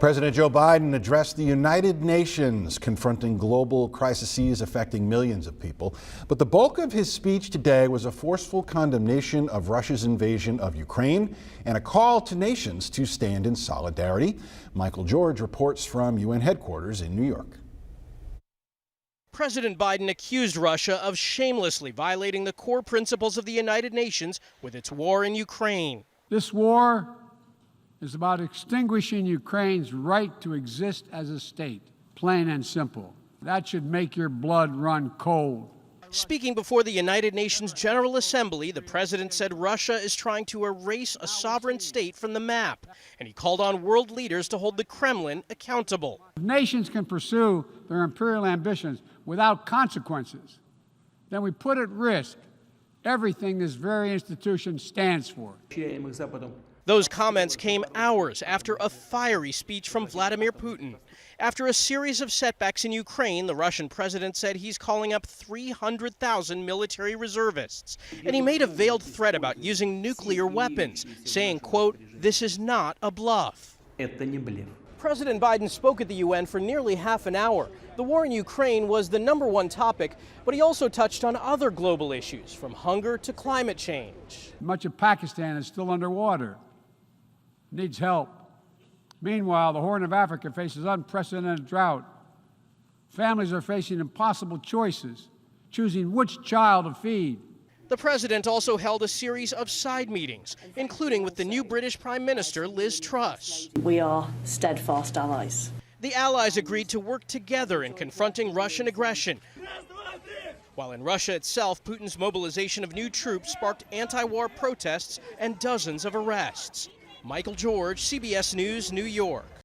President Joe Biden addressed the United Nations, confronting global crises affecting millions of people. But the bulk of his speech today was a forceful condemnation of Russia's invasion of Ukraine and a call to nations to stand in solidarity. Michael George reports from UN headquarters in New York. President Biden accused Russia of shamelessly violating the core principles of the United Nations with its war in Ukraine. This war is about extinguishing Ukraine's right to exist as a state, plain and simple. That should make your blood run cold. Speaking before the United Nations General Assembly, the president said Russia is trying to erase a sovereign state from the map, and he called on world leaders to hold the Kremlin accountable. Nations can pursue their imperial ambitions without consequences. Then we put at risk everything this very institution stands for. Those comments came hours after a fiery speech from Vladimir Putin. After a series of setbacks in Ukraine, the Russian president said he's calling up 300,000 military reservists. And he made a veiled threat about using nuclear weapons, saying, quote, "This is not a bluff." President Biden spoke at the UN for nearly half an hour. The war in Ukraine was the #1 topic, but he also touched on other global issues, from hunger to climate change. Much of Pakistan is still underwater, needs help. Meanwhile, the Horn of Africa faces unprecedented drought. Families are facing impossible choices, choosing which child to feed. The president also held a series of side meetings, including with the new British Prime Minister, Liz Truss. We are steadfast allies. The allies agreed to work together in confronting Russian aggression. While in Russia itself, Putin's mobilization of new troops sparked anti-war protests and dozens of arrests. Michael George, CBS News, New York.